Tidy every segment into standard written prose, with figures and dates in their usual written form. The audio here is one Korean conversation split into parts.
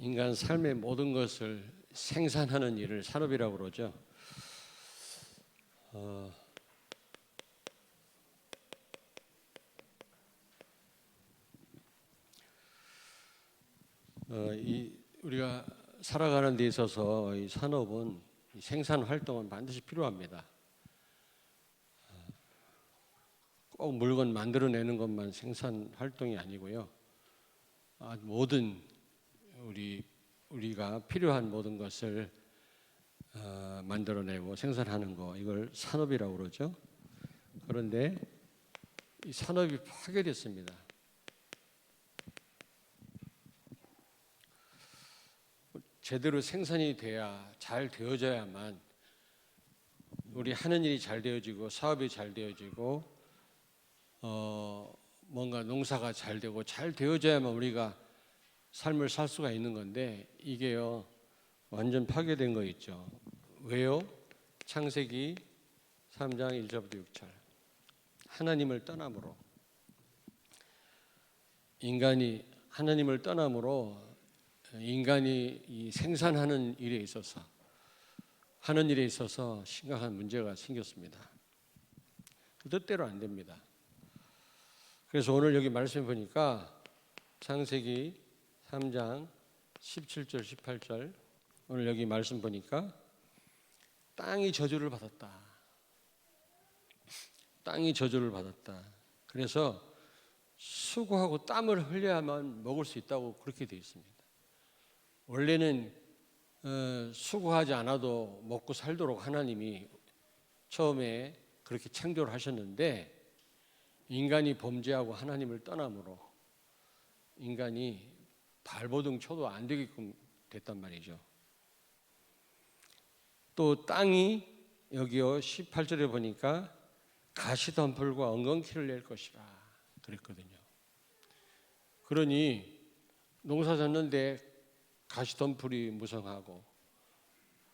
인간 삶의 모든 것을 생산하는 일을 산업이라고 그러죠. 우리가 살아가는 데 있어서 이 산업은 이 생산 활동은 반드시 필요합니다. 꼭 물건 만들어내는 것만 생산 활동이 아니고요. 모든 우리가 필요한 모든 것을 만들어내고 생산하는 거, 이걸 산업이라고 그러죠. 그런데 이 산업이 파괴됐습니다. 제대로 생산이 돼야, 잘 되어져야만 우리 하는 일이 잘 되어지고 사업이 잘 되어지고 뭔가 농사가 잘 되고 잘 되어져야만 우리가 삶을 살 수가 있는 건데, 이게요 완전 파괴된 거 있죠. 왜요? 창세기 3장 1절부터 6절. 하나님을 떠남으로, 인간이 하나님을 떠남으로 인간이 이 생산하는 일에 있어서, 하는 일에 있어서 심각한 문제가 생겼습니다. 그 뜻대로 안 됩니다. 그래서 오늘 여기 말씀 보니까 창세기 3장 17절 18절, 오늘 여기 말씀 보니까 땅이 저주를 받았다. 땅이 저주를 받았다. 그래서 수고하고 땀을 흘려야만 먹을 수 있다고 그렇게 되어 있습니다. 원래는 수고하지 않아도 먹고 살도록 하나님이 처음에 그렇게 창조를 하셨는데, 인간이 범죄하고 하나님을 떠남으로 인간이 발버둥 쳐도 안 되게끔 됐단 말이죠. 또 땅이 여기요 18절에 보니까 가시덤불과 엉겅퀴를 낼 것이라 그랬거든요. 그러니 농사 졌는데 가시덤불이 무성하고,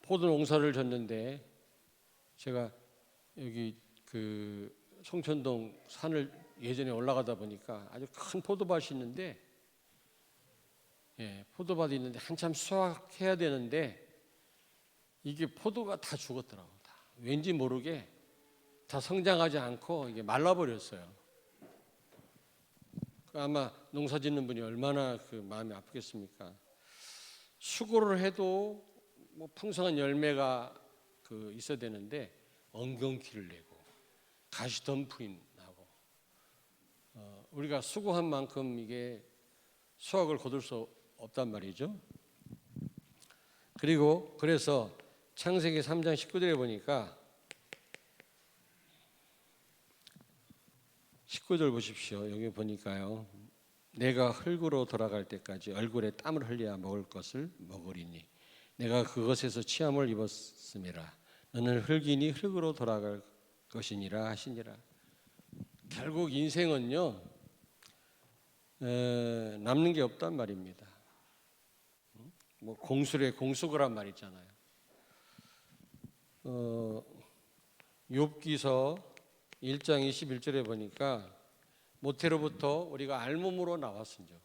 포도 농사를 졌는데, 제가 여기 그 송천동 산을 예전에 올라가다 보니까 아주 큰 포도밭이 있는데, 포도밭이 있는데 한참 수확해야 되는데 이게 포도가 다 죽었더라고요. 다. 왠지 모르게 다 성장하지 않고 이게 말라버렸어요. 아마 농사 짓는 분이 얼마나 그 마음이 아프겠습니까? 수고를 해도 뭐 풍성한 열매가 있어야 되는데 엉겅퀴를 내고 가시덤불이 나고, 우리가 수고한 만큼 이게 수확을 거둘 수 없단 말이죠. 그리고 그래서 창세기 3장 19절에 보니까 19절 보십시오. 여기 보니까요, 내가 흙으로 돌아갈 때까지 얼굴에 땀을 흘려야 먹을 것을 먹으리니 내가 그것에서 취함을 입었음이라. 너는 흙이니 흙으로 돌아갈 것이니라 하시니라. 결국 인생은요 남는 게 없단 말입니다. 뭐 공술에 공수거란 말 있잖아요. 욥기서 1장 21절에 보니까 모태로부터 우리가 알몸으로 나왔은즉,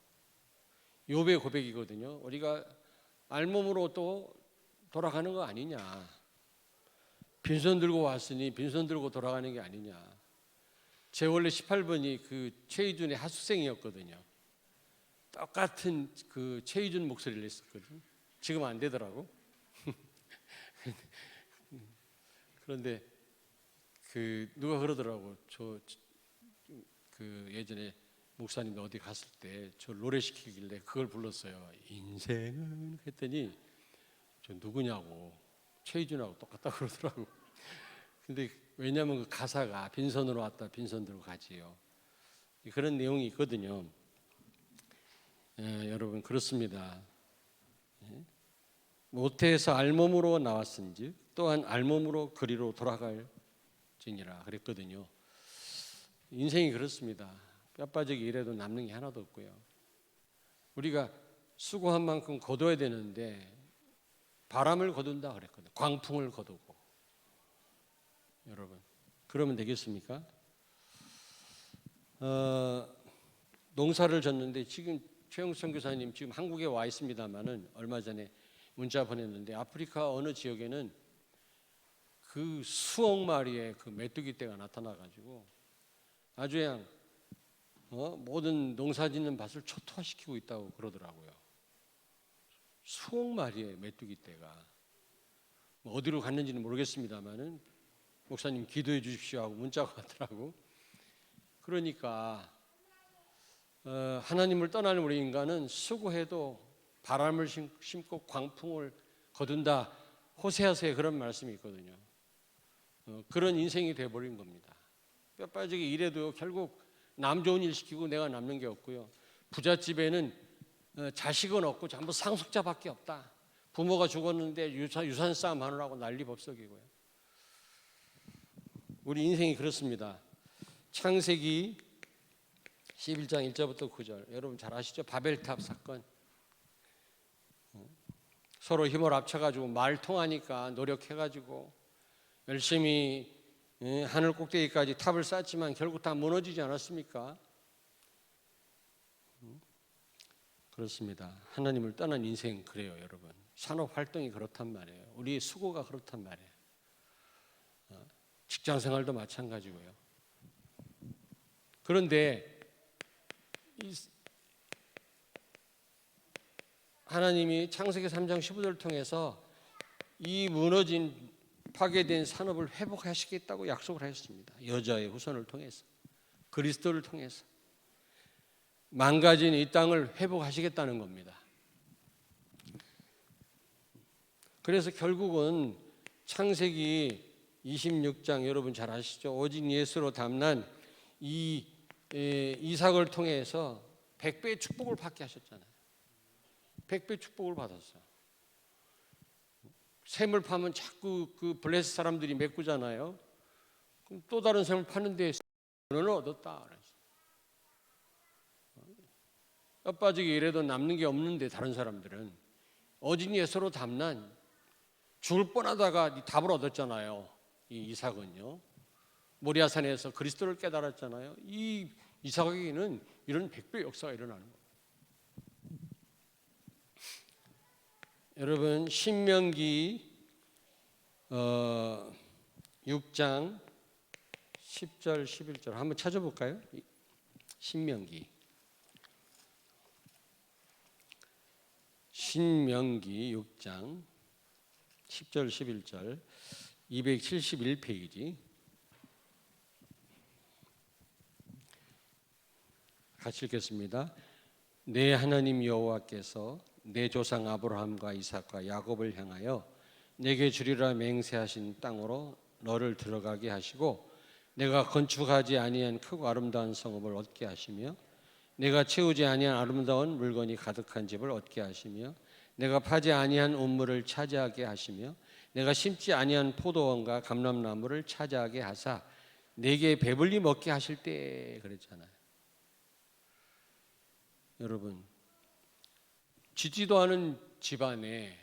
욥의 고백이거든요. 우리가 알몸으로 또 돌아가는 거 아니냐, 빈손 들고 왔으니 빈손 들고 돌아가는 게 아니냐. 제 원래 18번이 그 최희준의 하수생이었거든요. 똑같은 그 최희준 목소리를 했었거든요. 지금 안 되더라고. 그런데 누가 그러더라고. 예전에 목사님이 어디 갔을 때 저 노래 시키길래 그걸 불렀어요. 인생은 했더니 저 누구냐고, 최희준하고 똑같다고 그러더라고. 근데 왜냐하면 그 가사가 빈손으로 왔다 빈손 들고 가지요, 그런 내용이 있거든요. 여러분 그렇습니다. 모태에서 알몸으로 나왔은즉 또한 알몸으로 그리로 돌아갈지니라 그랬거든요. 인생이 그렇습니다. 뼈빠지게 일해도 남는 게 하나도 없고요. 우리가 수고한 만큼 거둬야 되는데 바람을 거둔다 그랬거든요. 광풍을 거두고. 여러분 그러면 되겠습니까? 농사를 졌는데 지금 최영선 교사님 지금 한국에 와 있습니다만은 얼마 전에 문자 보냈는데 아프리카 어느 지역에는 그 수억 마리의 그 메뚜기 떼가 나타나가지고 아주 그냥 모든 농사짓는 밭을 초토화시키고 있다고 그러더라고요. 수억 마리의 메뚜기 떼가 어디로 갔는지는 모르겠습니다만은 목사님 기도해 주십시오 하고 문자가 왔더라고. 그러니까 하나님을 떠나는 우리 인간은 수고해도 바람을 심고 광풍을 거둔다. 호세아서에 그런 말씀이 있거든요. 그런 인생이 돼버린 겁니다. 뼈 빠지게 일해도 결국 남 좋은 일 시키고 내가 남는 게 없고요. 부잣집에는 자식은 없고 전부 상속자밖에 없다. 부모가 죽었는데 유산 싸움 하느라고 난리법석이고요. 우리 인생이 그렇습니다. 창세기 11장 1절부터 9절 여러분 잘 아시죠? 바벨탑 사건. 서로 힘을 합쳐가지고 말 통하니까 노력해가지고 열심히 하늘 꼭대기까지 탑을 쌓지만 결국 다 무너지지 않았습니까? 그렇습니다. 하나님을 떠난 인생 그래요, 여러분. 산업 활동이 그렇단 말이에요. 우리의 수고가 그렇단 말이에요. 직장 생활도 마찬가지고요. 그런데 하나님이 창세기 3장 15절을 통해서 이 무너진 파괴된 산업을 회복하시겠다고 약속을 하셨습니다. 여자의 후손을 통해서, 그리스도를 통해서 망가진 이 땅을 회복하시겠다는 겁니다. 그래서 결국은 창세기 26장 여러분 잘 아시죠? 오직 예수로 담난 이 이삭을 통해서 100배의 축복을 받게 하셨잖아요. 100배 축복을 받았어요. 샘을 파면 자꾸 그 블레스 사람들이 메꾸잖아요. 그럼 또 다른 샘을 파는데 너는 얻었다. 뼈 빠지게 일해도 남는 게 없는데 다른 사람들은 어진 예수로 담난 죽을 뻔하다가 답을 얻었잖아요. 이 이삭은요. 모리아산에서 그리스도를 깨달았잖아요. 이 이삭에게는 이런 100배 역사가 일어나는 거예요. 여러분 신명기 6장 10절 11절 한번 찾아볼까요? 신명기 6장 10절 11절 271페이지 같이 읽겠습니다. 내 하나님 여호와께서 내 조상 아브라함과 이삭과 야곱을 향하여 내게 주리라 맹세하신 땅으로 너를 들어가게 하시고 내가 건축하지 아니한 크고 아름다운 성읍을 얻게 하시며 내가 채우지 아니한 아름다운 물건이 가득한 집을 얻게 하시며 내가 파지 아니한 우물을 차지하게 하시며 내가 심지 아니한 포도원과 감람나무를 차지하게 하사 내게 배불리 먹게 하실 때 그랬잖아요. 여러분 짓지도 않은 집안에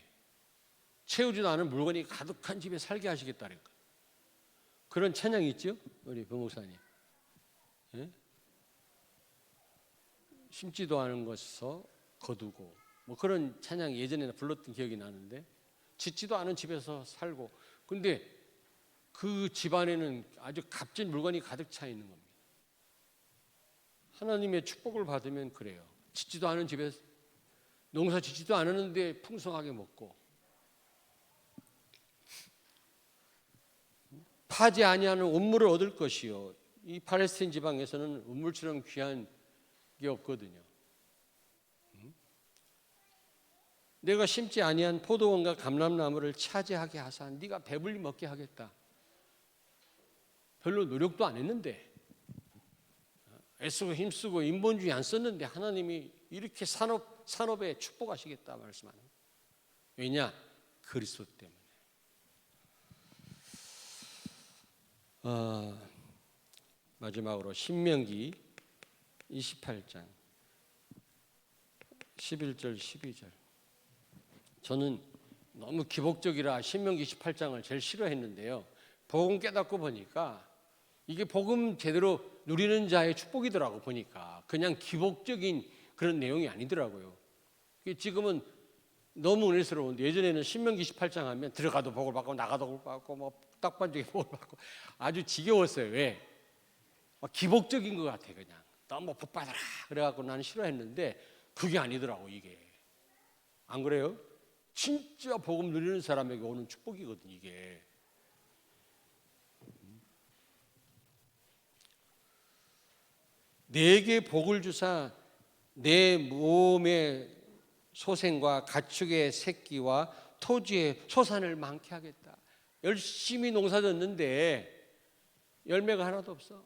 채우지도 않은 물건이 가득한 집에 살게 하시겠다는 거예요. 그런 찬양이 있죠? 우리 부목사님. 예? 심지도 않은 것에서 거두고 뭐 그런 찬양 예전에 불렀던 기억이 나는데 짓지도 않은 집에서 살고 근데 그 집안에는 아주 값진 물건이 가득 차 있는 겁니다. 하나님의 축복을 받으면 그래요. 짓지도 않은 집에서 농사 짓지도 않았는데 풍성하게 먹고 파지 아니하는 우물을 얻을 것이요. 이 팔레스타인 지방에서는 우물처럼 귀한 게 없거든요. 내가 심지 아니한 포도원과 감람나무를 차지하게 하사 네가 배불리 먹게 하겠다. 별로 노력도 안 했는데 애쓰고 힘쓰고 인본주의 안 썼는데 하나님이 이렇게 산업에 축복하시겠다 말씀하는 거예요. 왜냐? 그리스도 때문에. 마지막으로 신명기 28장 11절 12절 저는 너무 기복적이라 신명기 28장을 제일 싫어했는데요. 복음 깨닫고 보니까 이게 복음 제대로 누리는 자의 축복이더라고 보니까 그냥 기복적인 그런 내용이 아니더라고요. 지금은 너무 은혜스러운데 예전에는 신명기 18장 하면 들어가도 복을 받고 나가도 복을 받고 뭐 떡반죽에 복을 받고 아주 지겨웠어요. 왜? 막 기복적인 것 같아. 그냥 너무 복 받아라 그래갖고 나는 싫어했는데 그게 아니더라고. 이게 안 그래요? 진짜 복음 누리는 사람에게 오는 축복이거든 이게. 내게 복을 주사 내 몸의 소생과 가축의 새끼와 토지의 소산을 많게 하겠다. 열심히 농사졌는데 열매가 하나도 없어.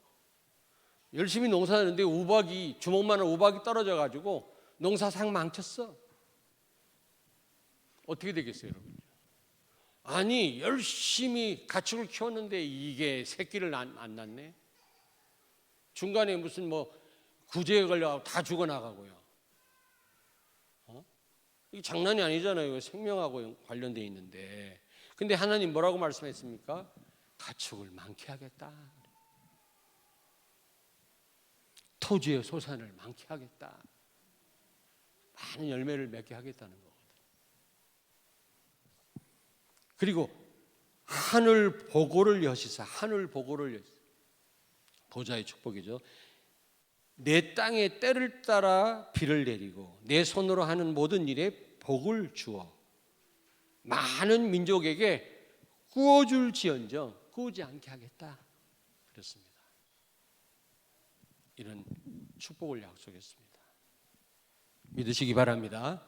열심히 농사졌는데 우박이 주먹만한 우박이 떨어져 가지고 농사상 망쳤어. 어떻게 되겠어요, 여러분? 아니 열심히 가축을 키웠는데 이게 새끼를 안 낳네. 중간에 무슨 뭐 구제에 걸려 다 죽어나가고요. 이게 장난이 아니잖아요. 생명하고 관련되어 있는데. 근데 하나님 뭐라고 말씀했습니까? 가축을 많게 하겠다. 토지의 소산을 많게 하겠다. 많은 열매를 맺게 하겠다는 거거든요. 그리고 하늘 보고를 여시사, 하늘 보고를 여시사. 보좌의 축복이죠. 내 땅에 때를 따라 비를 내리고 내 손으로 하는 모든 일에 복을 주어 많은 민족에게 구워줄지언정 구우지 않게 하겠다. 그렇습니다. 이런 축복을 약속했습니다. 믿으시기 바랍니다.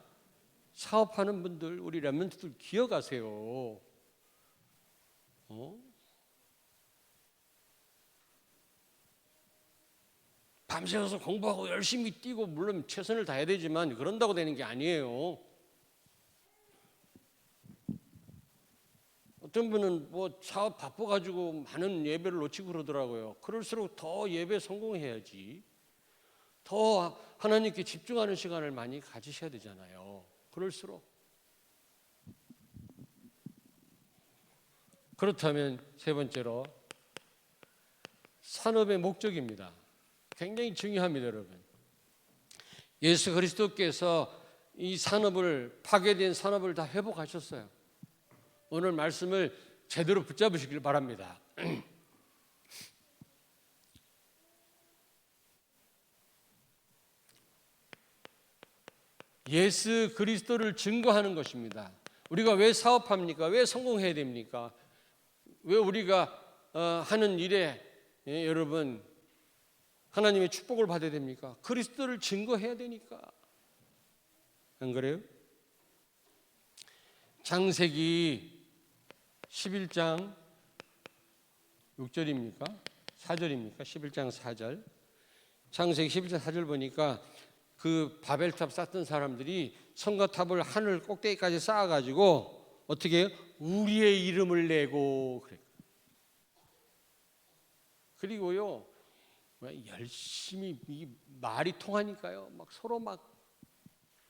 사업하는 분들, 우리 렘넌트들 기억하세요. 밤새워서 공부하고 열심히 뛰고 물론 최선을 다해야 되지만 그런다고 되는 게 아니에요. 어떤 분은 뭐 사업 바빠가지고 많은 예배를 놓치고 그러더라고요. 그럴수록 더 예배 성공해야지. 더 하나님께 집중하는 시간을 많이 가지셔야 되잖아요. 그럴수록. 그렇다면 세 번째로 산업의 목적입니다. 굉장히 중요합니다, 여러분. 예수 그리스도께서 이 산업을 파괴된 산업을 다 회복하셨어요. 오늘 말씀을 제대로 붙잡으시길 바랍니다. 예수 그리스도를 증거하는 것입니다. 우리가 왜 사업합니까? 왜 성공해야 됩니까? 왜 우리가 하는 일에 여러분 하나님의 축복을 받아야 됩니까? 그리스도를 증거해야 되니까. 안 그래요? 창세기 11장 6절입니까? 4절입니까? 11장 4절. 창세기 11장 4절 보니까 그 바벨탑 쌓던 사람들이 성가탑을 하늘 꼭대기까지 쌓아가지고 어떻게 해요? 우리의 이름을 내고 그래. 그리고요 열심히 이 말이 통하니까요 막 서로 막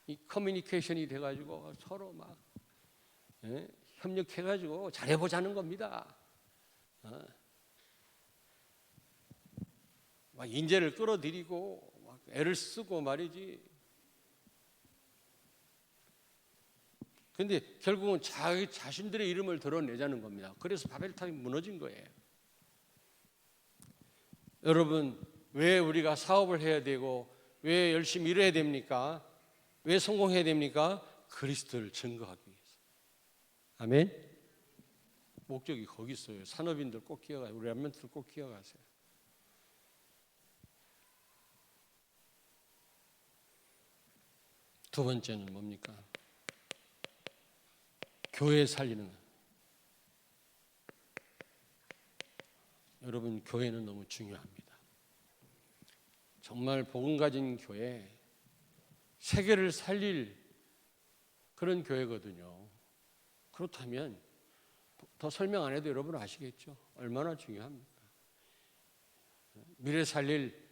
이 커뮤니케이션이 돼가지고 서로 막 협력해가지고 잘해보자는 겁니다. 막 인재를 끌어들이고 막 애를 쓰고 말이지. 근데 결국은 자기 자신들의 이름을 드러내자는 겁니다. 그래서 바벨탑이 무너진 거예요. 여러분, 왜 우리가 사업을 해야 되고 왜 열심히 일해야 됩니까? 왜 성공해야 됩니까? 그리스도를 증거하기 위해서. 아멘. 목적이 거기 있어요. 산업인들 꼭 기억하세요. 우리 렘넌트들 꼭 기억하세요. 두 번째는 뭡니까? 교회 살리는 것. 여러분, 교회는 너무 중요합니다. 정말 복음 가진 교회, 세계를 살릴 그런 교회거든요. 그렇다면 더 설명 안 해도 여러분 아시겠죠? 얼마나 중요합니까? 미래 살릴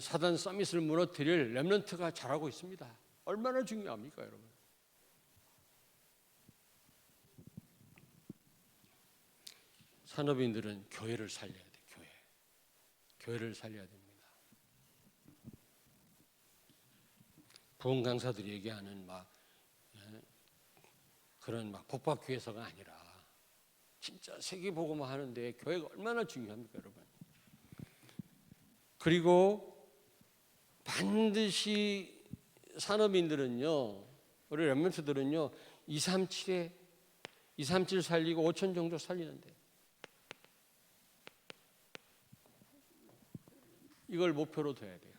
사단 서밋을 무너뜨릴 렘넌트가 잘하고 있습니다. 얼마나 중요합니까, 여러분? 산업인들은 교회를 살려야 돼. 교회를 살려야 됩니다. 부흥 강사들이 얘기하는 막 그런 막 복합교회서가 아니라 진짜 세계복음화 하는데 교회가 얼마나 중요합니까, 여러분? 그리고 반드시 산업인들은요, 우리 렘넌트들은요, 237 살리고 5천 정도 살리는데 이걸 목표로 둬야 돼요.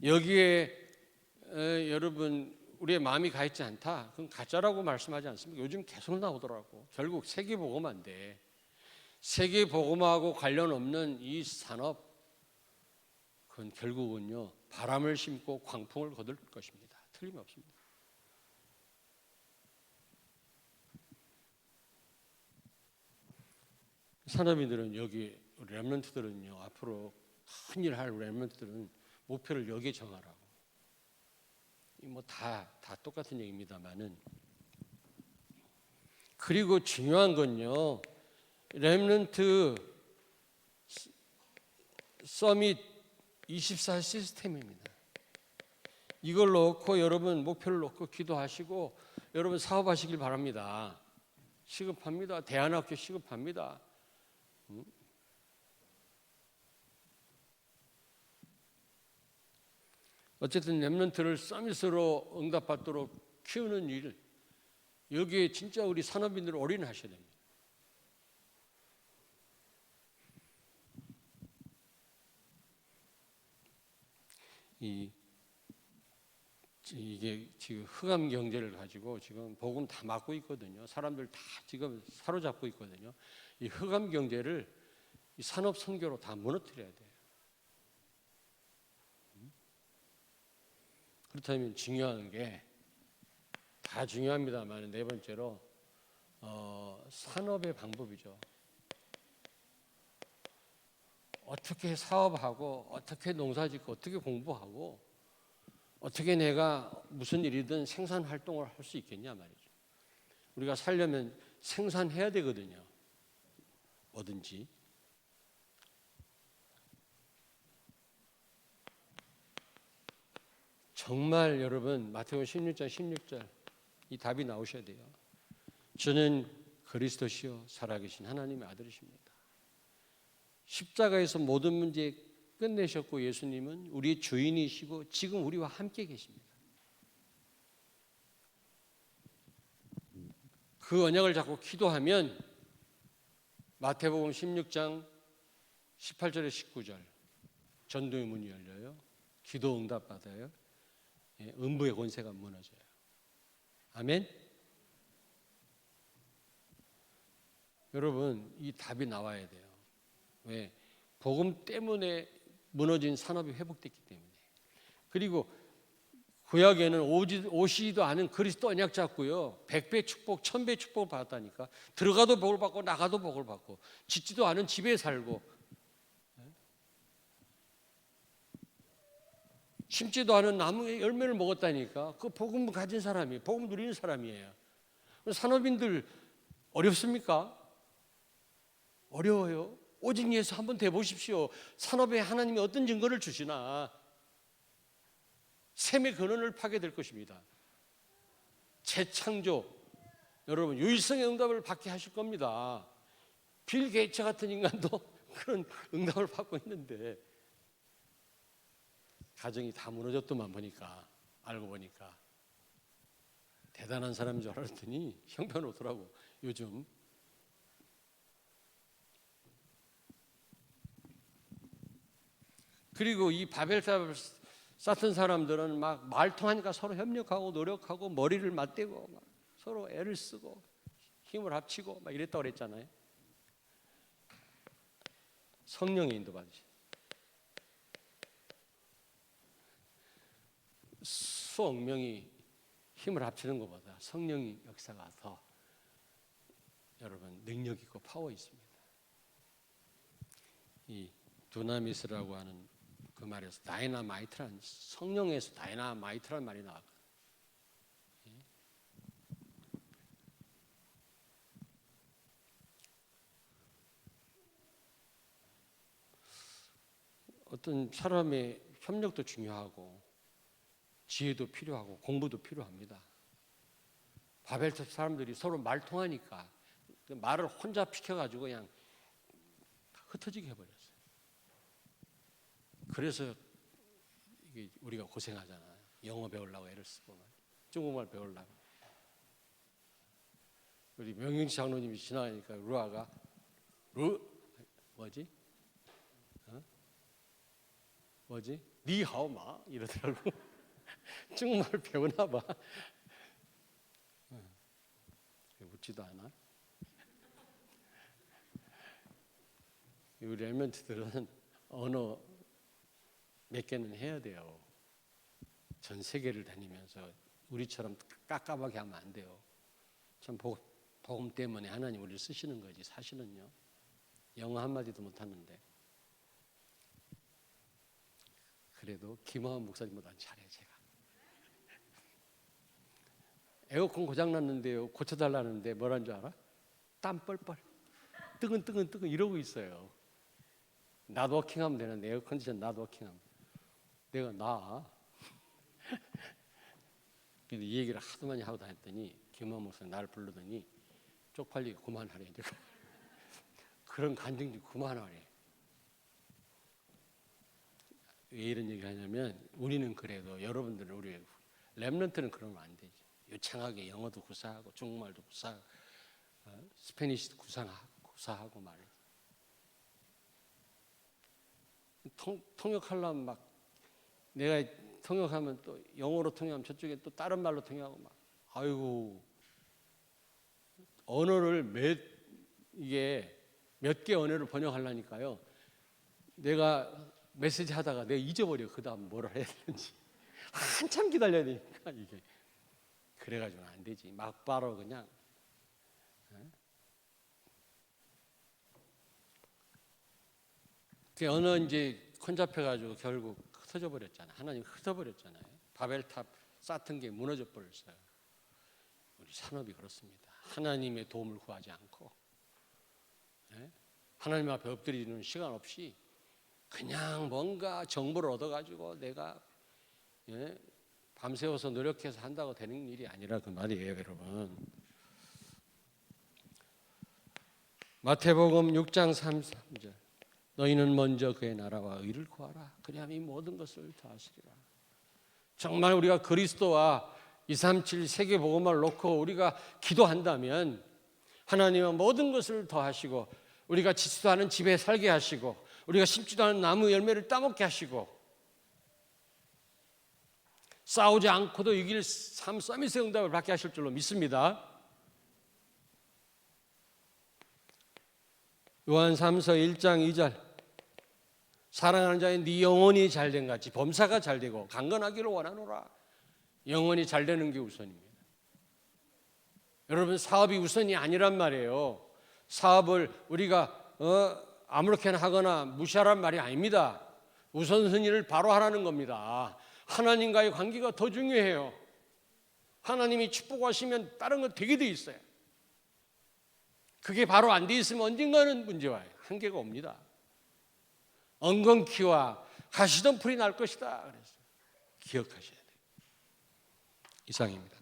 여기에 여러분 우리의 마음이 가 있지 않다. 그건 가짜라고 말씀하지 않습니까? 요즘 계속 나오더라고. 결국 세계복음화인데 세계복음화하고 관련 없는 이 산업, 그건 결국은요 바람을 심고 광풍을 거둘 것입니다. 틀림없습니다. 산업인들은 여기 우리 렘넌트들은요 앞으로 큰 일 할 렘넌트들은 목표를 여기에 정하라고. 뭐 다 똑같은 얘기입니다만은, 그리고 중요한 건요 렘넌트 서밋 24 시스템입니다. 이걸 놓고 여러분 목표를 놓고 기도하시고 여러분 사업하시길 바랍니다. 시급합니다. 대안학교 시급합니다. 어쨌든 렘넌트를 서밋으로 응답받도록 키우는 일, 여기에 진짜 우리 산업인들을 올인하셔야 됩니다. 이게 지금 흑암 경제를 가지고 지금 복음 다 막고 있거든요. 사람들 다 지금 사로잡고 있거든요. 이 흑암 경제를 이 산업 선교로 다 무너뜨려야 돼요. 그렇다면 중요한 게 다 중요합니다만 네 번째로 산업의 방법이죠. 어떻게 사업하고 어떻게 농사짓고 어떻게 공부하고 어떻게 내가 무슨 일이든 생산 활동을 할 수 있겠냐 말이죠. 우리가 살려면 생산해야 되거든요. 뭐든지. 정말 여러분 마태복음 16장 16절 이 답이 나오셔야 돼요. 저는 그리스도시요 살아계신 하나님의 아들이십니다. 십자가에서 모든 문제 끝내셨고 예수님은 우리의 주인이시고 지금 우리와 함께 계십니다. 그 언약을 잡고 기도하면 마태복음 16장 18절에 19절 전도의 문이 열려요. 기도 응답 받아요. 음부의 권세가 무너져요. 아멘. 여러분 이 답이 나와야 돼요. 왜? 복음 때문에 무너진 산업이 회복됐기 때문에. 그리고 구약에는 오시지도 않은 그리스도 언약 잡고요 100배 축복 1000배 축복을 받았다니까. 들어가도 복을 받고 나가도 복을 받고 짓지도 않은 집에 살고 심지도 않은 나무의 열매를 먹었다니까. 그 복음을 가진 사람이 복음 누리는 사람이에요. 산업인들 어렵습니까? 어려워요. 오직 예수 한번 대보십시오. 산업에 하나님이 어떤 증거를 주시나. 샘의 근원을 파게 될 것입니다. 재창조, 여러분 유일성의 응답을 받게 하실 겁니다. 빌 게이츠 같은 인간도 그런 응답을 받고 있는데 가정이 다 무너졌더만 보니까 알고 보니까 대단한 사람인 줄 알았더니 형편없더라고 요즘. 그리고 이 바벨탑을 쌓던 사람들은 막 말통하니까 서로 협력하고 노력하고 머리를 맞대고 막 서로 애를 쓰고 힘을 합치고 막 이랬다고 그랬잖아요. 성령의 인도받으시. 수억 명이 힘을 합치는 것보다 성령의 역사가 더 여러분 능력 있고 파워 있습니다. 이 두나미스라고 하는 그 말에서 다이나마이트란 성령에서 다이나마이트란 말이 나왔거든요. 어떤 사람의 협력도 중요하고 지혜도 필요하고 공부도 필요합니다. 바벨탑 사람들이 서로 말 통하니까 말을 혼자 피켜가지고 그냥 흩어지게 해버렸어요. 그래서 이게 우리가 고생하잖아요. 영어 배우려고 애를 쓰고 중국말 배우려고. 우리 명윤 장로님이 지나가니까 루아가 뭐지? 니하오마 이러더라고. 중국말 배우나 봐. 묻지도 않아. 우리 엘멘트들은 언어 몇 개는 해야 돼요. 전 세계를 다니면서 우리처럼 깝깝하게 하면 안 돼요. 참 복음 때문에 하나님 우리를 쓰시는 거지. 사실은요. 영어 한마디도 못하는데. 그래도 김화원 목사님보다 잘해 제가. 에어컨 고장났는데요. 고쳐달라는데 뭐라는 줄 알아? 땀 뻘뻘. 뜨끈뜨끈 이러고 있어요. 낫워킹하면 되는데 에어컨디션 낫워킹하면 내가 근데 이 얘기를 하도 많이 하고 다녔더니 김화원 목사님 나를 부르더니 쪽팔리게 그만하래. 내가 그런 간증 좀 그만하래. 왜 이런 얘기 하냐면 우리는 그래도 여러분들은 우리 렘넌트는 그러면 안 되지. 유창하게 영어도 구사하고 중국말도 구사하고 스페니시도 구사하고 말이지. 통역하려면 막 내가 통역하면 또 영어로 통역하면 저쪽에 또 다른 말로 통역하고 막 아이고 언어를 몇 개 언어를 번역하려니까요. 내가 메시지 하다가 내가 잊어버려. 그 다음 뭐라 해야 되는지 한참 기다려야 되니까 이게 그래가지고는 안 되지. 막바로 그냥 그 언어 이제 혼잡해가지고 결국 흩어져 버렸잖아요. 하나님 흩어버렸잖아요. 바벨탑 쌓던 게 무너져 버렸어요. 우리 산업이 그렇습니다. 하나님의 도움을 구하지 않고 하나님 앞에 엎드리는 시간 없이 그냥 뭔가 정보를 얻어가지고 내가 밤새워서 노력해서 한다고 되는 일이 아니라 그 말이에요, 여러분. 마태복음 6장 3절 너희는 먼저 그의 나라와 의를 구하라. 그리하면 이 모든 것을 더하시리라. 정말 우리가 그리스도와 237 세계복음을 놓고 우리가 기도한다면 하나님은 모든 것을 더하시고 우리가 짓지도 않은 집에 살게 하시고 우리가 심지도 않은 나무 열매를 따먹게 하시고 싸우지 않고도 이길 삶 서밋의 응답을 받게 하실 줄로 믿습니다. 요한 3서 1장 2절 사랑하는 자의 네 영혼이 잘된 같이 범사가 잘되고 강건하기를 원하노라. 영혼이 잘되는 게 우선입니다. 여러분 사업이 우선이 아니란 말이에요. 사업을 우리가 아무렇게나 하거나 무시하란 말이 아닙니다. 우선순위를 바로 하라는 겁니다. 하나님과의 관계가 더 중요해요. 하나님이 축복하시면 다른 건 되게 돼 있어요. 그게 바로 안 돼 있으면 언젠가는 문제와 한계가 옵니다. 엉겅퀴와 가시던 풀이 날 것이다. 그래서 기억하셔야 돼요. 이상입니다.